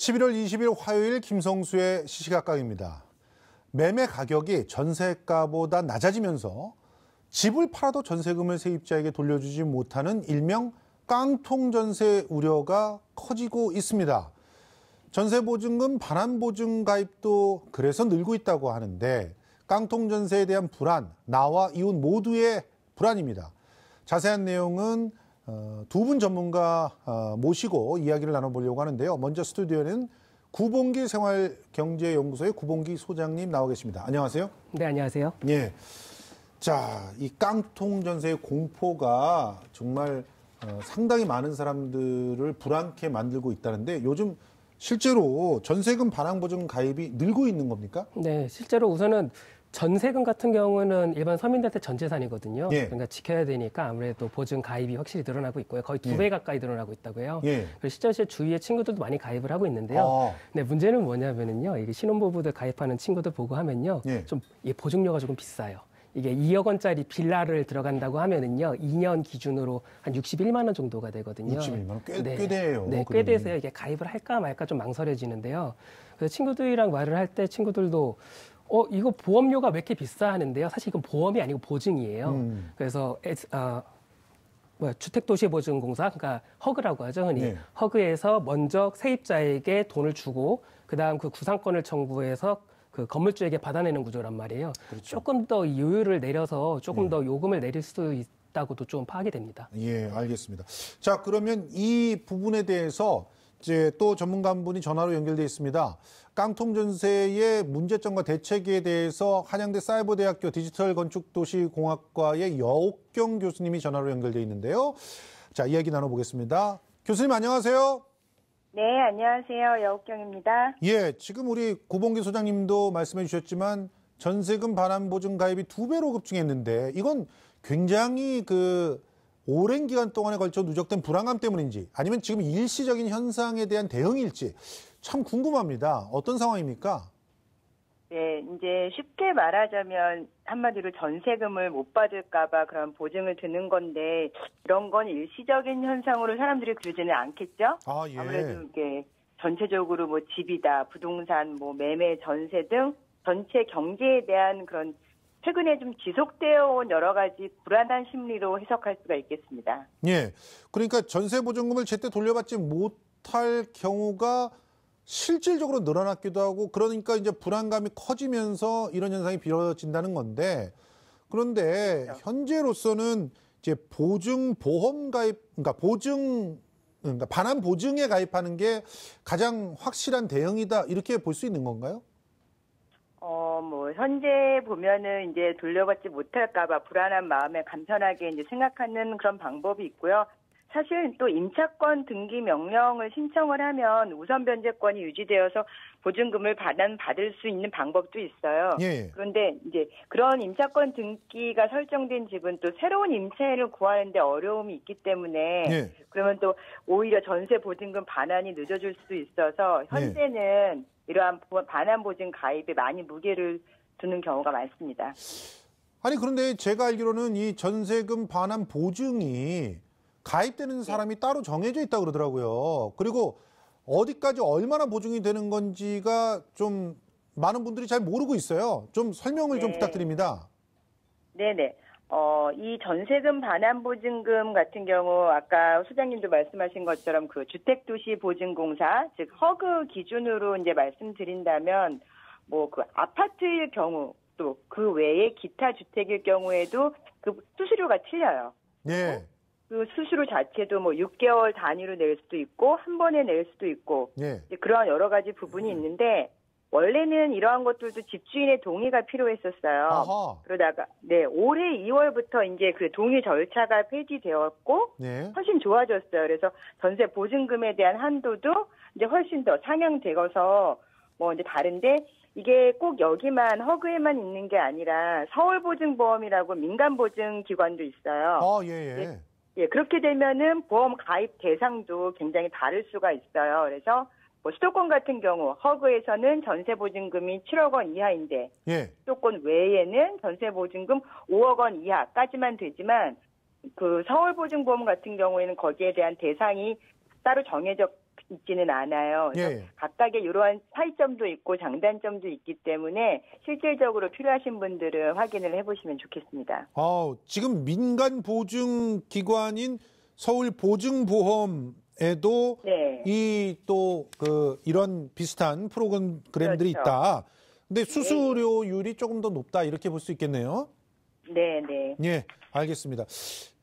11월 20일 화요일 김성수의 시시각각입니다. 매매 가격이 전세가보다 낮아지면서 집을 팔아도 전세금을 세입자에게 돌려주지 못하는 일명 깡통전세 우려가 커지고 있습니다. 전세보증금 반환보증 가입도 그래서 늘고 있다고 하는데 깡통전세에 대한 불안, 나와 이웃 모두의 불안입니다. 자세한 내용은 두 분 전문가 모시고 이야기를 나눠보려고 하는데요. 먼저 스튜디오에는 구봉기 생활경제연구소의 구봉기 소장님 나와 계십니다. 안녕하세요. 네, 안녕하세요. 예. 자, 이 깡통전세의 공포가 정말 상당히 많은 사람들을 불안케 만들고 있다는데 요즘 실제로 전세금 반환보증 가입이 늘고 있는 겁니까? 네, 실제로 우선은 전세금 같은 경우는 일반 서민들한테 전 재산이거든요. 예. 그러니까 지켜야 되니까 아무래도 보증 가입이 확실히 늘어나고 있고요. 거의 2배 가까이 늘어나고 있다고요. 예. 그리고 실제 제 주위에 친구들도 많이 가입을 하고 있는데요. 네, 문제는 뭐냐면은요. 이게 신혼부부들 가입하는 친구들 보고 하면요. 예. 좀 이 보증료가 조금 비싸요. 이게 2억 원짜리 빌라를 들어간다고 하면은요. 2년 기준으로 한 61만 원 정도가 되거든요. 61만 원? 꽤 네. 돼요. 네, 꽤 돼서요. 이게 가입을 할까 말까 좀 망설여지는데요. 그래서 친구들이랑 말을 할 때 친구들도 이거 보험료가 왜 이렇게 비싸 하는데요. 사실 이건 보험이 아니고 보증이에요. 그래서 주택도시보증공사, 그러니까 허그라고 하죠, 흔히. 네. 허그에서 먼저 세입자에게 돈을 주고 그다음 그 구상권을 청구해서 그 건물주에게 받아내는 구조란 말이에요. 그렇죠. 조금 더 요율을 내려서 조금 더 요금을 내릴 수 있다고도 좀 파악이 됩니다. 예, 알겠습니다. 자, 그러면 이 부분에 대해서 이제 또 전문가 한 분이 전화로 연결돼 있습니다. 깡통전세의 문제점과 대책에 대해서 한양대 사이버대학교 디지털건축도시공학과의 여옥경 교수님이 전화로 연결돼 있는데요. 자, 이야기 나눠보겠습니다. 교수님 안녕하세요. 네, 안녕하세요. 여옥경입니다. 예, 지금 우리 구봉기 소장님도 말씀해 주셨지만 전세금 반환보증 가입이 2배로 급증했는데 이건 굉장히 오랜 기간 동안에 걸쳐 누적된 불안감 때문인지 아니면 지금 일시적인 현상에 대한 대응일지 참 궁금합니다. 어떤 상황입니까? 네, 이제 쉽게 말하자면 한마디로 전세금을 못 받을까봐 그런 보증을 드는 건데 이런 건 일시적인 현상으로 사람들이 그러지는 않겠죠? 아, 예. 아무래도 이게 전체적으로 뭐 집이다, 부동산, 뭐 매매, 전세 등 전체 경제에 대한 그런 최근에 좀 지속되어 온 여러 가지 불안한 심리로 해석할 수가 있겠습니다. 예. 그러니까 전세보증금을 제때 돌려받지 못할 경우가 실질적으로 늘어났기도 하고 그러니까 이제 불안감이 커지면서 이런 현상이 벌어진다는 건데 그런데 그렇죠. 현재로서는 이제 보증보험 가입, 그러니까 반환 보증에 가입하는 게 가장 확실한 대응이다 이렇게 볼 수 있는 건가요? 현재 보면은 이제 돌려받지 못할까봐 불안한 마음에 간편하게 이제 생각하는 그런 방법이 있고요. 사실 또 임차권 등기 명령을 신청을 하면 우선 변제권이 유지되어서 보증금을 받을 수 있는 방법도 있어요. 예. 그런데 이제 그런 임차권 등기가 설정된 집은 또 새로운 임차인을 구하는데 어려움이 있기 때문에 예. 그러면 또 오히려 전세 보증금 반환이 늦어질 수 있어서 현재는 이러한 반환 보증 가입에 많이 무게를 두는 경우가 많습니다. 아니 그런데 제가 알기로는 이 전세금 반환 보증이 가입되는 사람이 따로 정해져 있다고 그러더라고요. 그리고 어디까지 얼마나 보증이 되는 건지가 좀 많은 분들이 잘 모르고 있어요. 좀 설명을 좀 부탁드립니다. 네네. 이 전세금 반환보증금 같은 경우 아까 소장님도 말씀하신 것처럼 그 주택도시보증공사 즉 허그 기준으로 이제 말씀드린다면 뭐 그 아파트일 경우 또 그 외에 기타 주택일 경우에도 그 수수료가 틀려요. 네. 그 수수료 자체도 뭐 6개월 단위로 낼 수도 있고 한 번에 낼 수도 있고 네. 그런 여러 가지 부분이 있는데 원래는 이러한 것들도 집주인의 동의가 필요했었어요. 아하. 그러다가 올해 2월부터 이제 그 동의 절차가 폐지되었고 네. 훨씬 좋아졌어요. 그래서 전세 보증금에 대한 한도도 이제 훨씬 더 상향되어서 뭐 이제 다른데 이게 꼭 여기만 허그에만 있는 게 아니라 서울보증보험이라고 민간보증기관도 있어요. 예. 예, 그렇게 되면은 보험 가입 대상도 굉장히 다를 수가 있어요. 그래서 뭐 수도권 같은 경우 허그에서는 전세 보증금이 7억 원 이하인데 수도권 외에는 전세 보증금 5억 원 이하까지만 되지만 그 서울보증보험 같은 경우에는 거기에 대한 대상이 따로 정해져 있지는 않아요. 그래서 예. 각각의 이러한 차이점도 있고 장단점도 있기 때문에 실질적으로 필요하신 분들은 확인을 해보시면 좋겠습니다. 지금 민간 보증 기관인 서울보증보험에도 네. 이런 비슷한 프로그램들이 그렇죠. 있다. 근데 수수료율이 조금 더 높다 이렇게 볼 수 있겠네요. 네, 네. 예, 알겠습니다.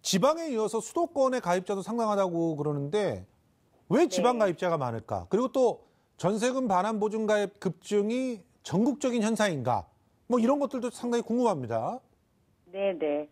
지방에 이어서 수도권의 가입자도 상당하다고 그러는데 왜 지방 가입자가 많을까? 그리고 또 전세금 반환 보증 가입 급증이 전국적인 현상인가? 뭐 이런 것들도 상당히 궁금합니다. 네, 네.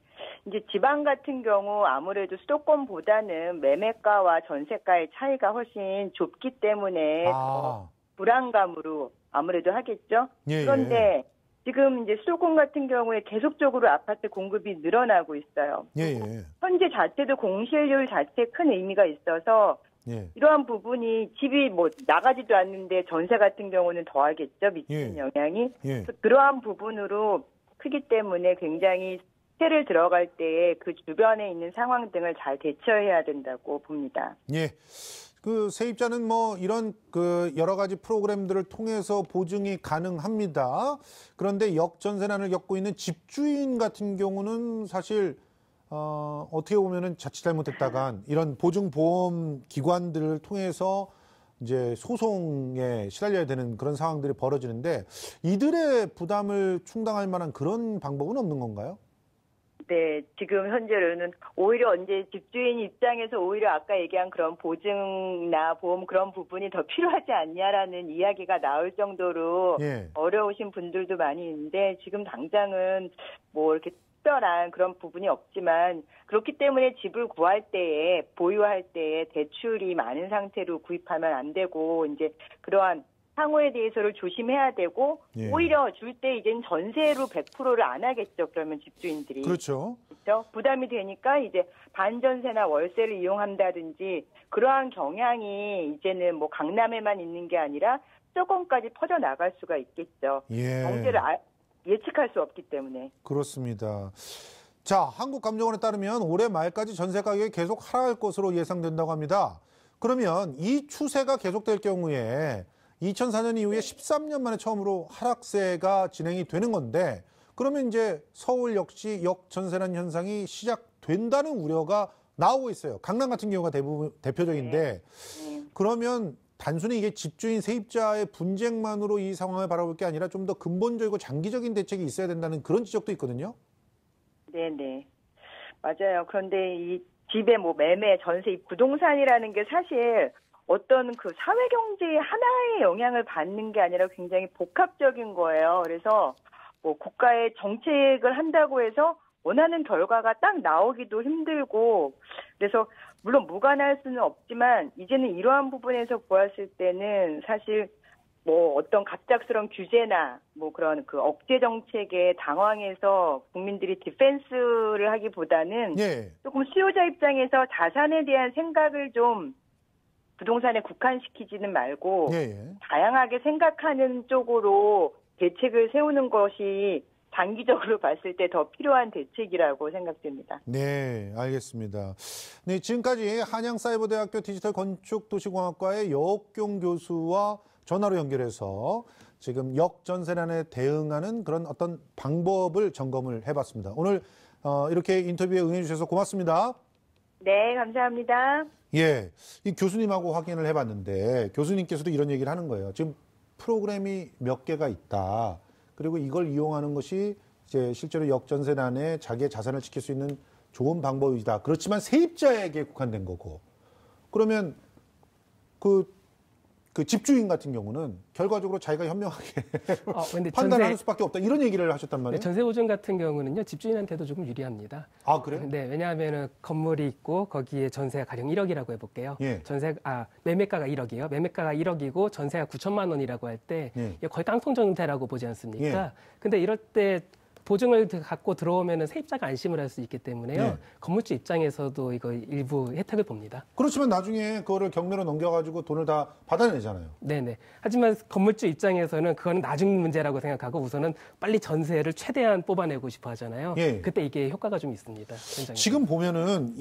이제 지방 같은 경우 아무래도 수도권보다는 매매가와 전세가의 차이가 훨씬 좁기 때문에 더 불안감으로 아무래도 하겠죠. 예, 그런데 지금 이제 수도권 같은 경우에 계속적으로 아파트 공급이 늘어나고 있어요. 예, 예. 현재 자체도 공실률 자체에 큰 의미가 있어서 예. 이러한 부분이 집이 뭐 나가지도 않는데 전세 같은 경우는 더하겠죠. 미치는 예. 영향이. 예. 그래서 그러한 부분으로 크기 때문에 굉장히 세를 들어갈 때에 그 주변에 있는 상황 등을 잘 대처해야 된다고 봅니다. 예. 그 세입자는 뭐 이런 그 여러 가지 프로그램들을 통해서 보증이 가능합니다. 그런데 역전세난을 겪고 있는 집주인 같은 경우는 사실 어떻게 보면은 자칫 잘못했다간 이런 보증보험 기관들을 통해서 이제 소송에 시달려야 되는 그런 상황들이 벌어지는데 이들의 부담을 충당할 만한 그런 방법은 없는 건가요? 네, 지금 현재로는 오히려 이제 집주인 입장에서 오히려 아까 얘기한 그런 보증이나 보험 그런 부분이 더 필요하지 않냐라는 이야기가 나올 정도로 예. 어려우신 분들도 많이 있는데 지금 당장은 뭐 이렇게 특별한 그런 부분이 없지만 그렇기 때문에 집을 구할 때에 보유할 때에 대출이 많은 상태로 구입하면 안 되고 이제 그러한 상호에 대해서를 조심해야 되고 예. 오히려 줄 때 이제는 전세로 100%를 안 하겠죠. 그러면 집주인들이. 그렇죠. 그렇죠? 부담이 되니까 이제 반전세나 월세를 이용한다든지 그러한 경향이 이제는 뭐 강남에만 있는 게 아니라 수도권까지 퍼져나갈 수가 있겠죠. 예. 경제를 예측할 수 없기 때문에. 그렇습니다. 자, 한국감정원에 따르면 올해 말까지 전세 가격이 계속 하락할 것으로 예상된다고 합니다. 그러면 이 추세가 계속될 경우에 2004년 이후에 13년 만에 처음으로 하락세가 진행이 되는 건데 그러면 이제 서울 역시 역전세난 현상이 시작된다는 우려가 나오고 있어요. 강남 같은 경우가 대표적인데 그러면 단순히 이게 집주인 세입자의 분쟁만으로 이 상황을 바라볼 게 아니라 좀 더 근본적이고 장기적인 대책이 있어야 된다는 그런 지적도 있거든요. 네네. 맞아요. 그런데 이 집의 뭐 매매, 전세, 부동산이라는 게 사실 어떤 그 사회 경제의 하나의 영향을 받는 게 아니라 굉장히 복합적인 거예요. 그래서 뭐 국가의 정책을 한다고 해서 원하는 결과가 딱 나오기도 힘들고 그래서 물론 무관할 수는 없지만 이제는 이러한 부분에서 보았을 때는 사실 뭐 어떤 갑작스러운 규제나 뭐 그런 그 억제 정책에 당황해서 국민들이 디펜스를 하기보다는 예. 조금 수요자 입장에서 자산에 대한 생각을 좀 부동산에 국한시키지는 말고 예. 다양하게 생각하는 쪽으로 대책을 세우는 것이 장기적으로 봤을 때 더 필요한 대책이라고 생각됩니다. 네, 알겠습니다. 네, 지금까지 한양사이버대학교 디지털건축도시공학과의 여옥경 교수와 전화로 연결해서 지금 역전세난에 대응하는 그런 어떤 방법을 점검을 해봤습니다. 오늘 이렇게 인터뷰에 응해주셔서 고맙습니다. 네, 감사합니다. 예, 이 교수님하고 확인을 해봤는데 교수님께서도 이런 얘기를 하는 거예요. 지금 프로그램이 몇 개가 있다. 그리고 이걸 이용하는 것이 이제 실제로 역전세난에 자기의 자산을 지킬 수 있는 좋은 방법이다. 그렇지만 세입자에게 국한된 거고. 그러면 그 집주인 같은 경우는 결과적으로 자기가 현명하게 근데 판단하는 수밖에 없다. 이런 얘기를 하셨단 말이에요. 전세 보증 같은 경우는요 집주인한테도 조금 유리합니다. 아, 그래요? 네, 왜냐하면은 건물이 있고 거기에 전세가 가령 1억이라고 해볼게요. 예. 매매가가 1억이에요. 매매가가 1억이고 전세가 9천만 원이라고 할 때 예. 거의 깡통 전세라고 보지 않습니까? 예. 근데 이럴 때 보증을 갖고 들어오면은 세입자가 안심을 할 수 있기 때문에요. 예. 건물주 입장에서도 이거 일부 혜택을 봅니다. 그렇지만 나중에 그거를 경매로 넘겨가지고 돈을 다 받아내잖아요. 네네. 하지만 건물주 입장에서는 그거는 나중 문제라고 생각하고 우선은 빨리 전세를 최대한 뽑아내고 싶어 하잖아요. 예. 그때 이게 효과가 좀 있습니다. 현장에서. 지금 보면은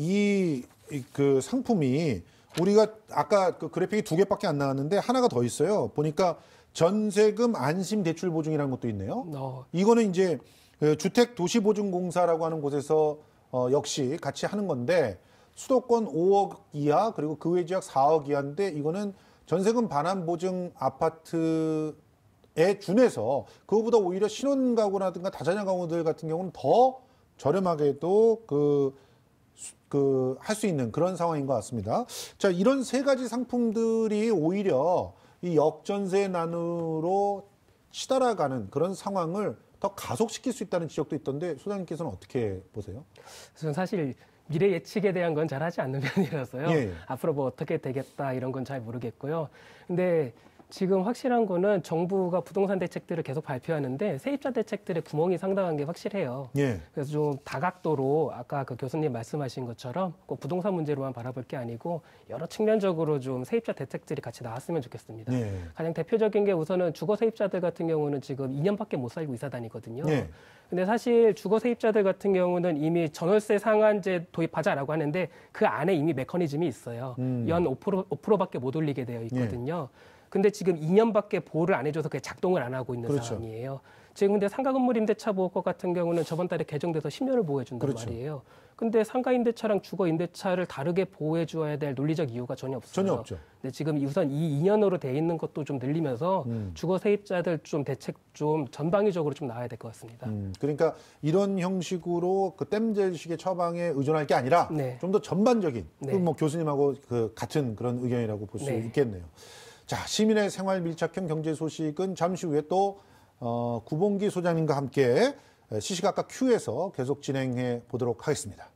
그 상품이 우리가 아까 그 그래픽이 2개밖에 안 나왔는데 하나가 더 있어요. 보니까 전세금 안심 대출 보증이라는 것도 있네요. 이거는 이제 주택도시보증공사라고 하는 곳에서 역시 같이 하는 건데 수도권 5억 이하 그리고 그 외 지역 4억 이하인데 이거는 전세금 반환 보증 아파트에 준해서 그거보다 오히려 신혼가구라든가 다자녀 가구들 같은 경우는 더 저렴하게도 할 수 있는 그런 상황인 것 같습니다. 자, 이런 세 가지 상품들이 오히려 이 역전세난으로 치달아가는 그런 상황을 더 가속시킬 수 있다는 지적도 있던데 소장님께서는 어떻게 보세요? 저는 사실 미래 예측에 대한 건 잘하지 않는 편이라서요. 예. 앞으로 뭐 어떻게 되겠다 이런 건 잘 모르겠고요. 근데 지금 확실한 거는 정부가 부동산 대책들을 계속 발표하는데 세입자 대책들의 구멍이 상당한 게 확실해요. 예. 그래서 좀 다각도로 아까 그 교수님 말씀하신 것처럼 꼭 부동산 문제로만 바라볼 게 아니고 여러 측면적으로 좀 세입자 대책들이 같이 나왔으면 좋겠습니다. 예. 가장 대표적인 게 우선은 주거 세입자들 같은 경우는 지금 2년밖에 못 살고 이사 다니거든요. 예. 근데 사실 주거 세입자들 같은 경우는 이미 전월세 상한제 도입하자라고 하는데 그 안에 이미 메커니즘이 있어요. 연 5%밖에 못 올리게 되어 있거든요. 근데 지금 2년밖에 보호를 안 해줘서 그게 작동을 안 하고 있는 그렇죠. 상황이에요. 지금 근데 상가건물 임대차 보호법 같은 경우는 저번 달에 개정돼서 10년을 보호해준단 그렇죠. 말이에요. 근데 상가 임대차랑 주거 임대차를 다르게 보호해 줘야 될 논리적 이유가 전혀 없어요. 전혀 없죠. 근데 지금 우선 이 2년으로 돼 있는 것도 좀 늘리면서 주거 세입자들 좀 대책 좀 전방위적으로 좀 나와야 될 것 같습니다. 그러니까 이런 형식으로 그 땜질식의 처방에 의존할 게 아니라 네. 좀 더 전반적인 네. 뭐 교수님하고 같은 그런 의견이라고 볼 수 네. 있겠네요. 자, 시민의 생활 밀착형 경제 소식은 잠시 후에 또 구봉기 소장님과 함께 시시각각 Q에서 계속 진행해 보도록 하겠습니다.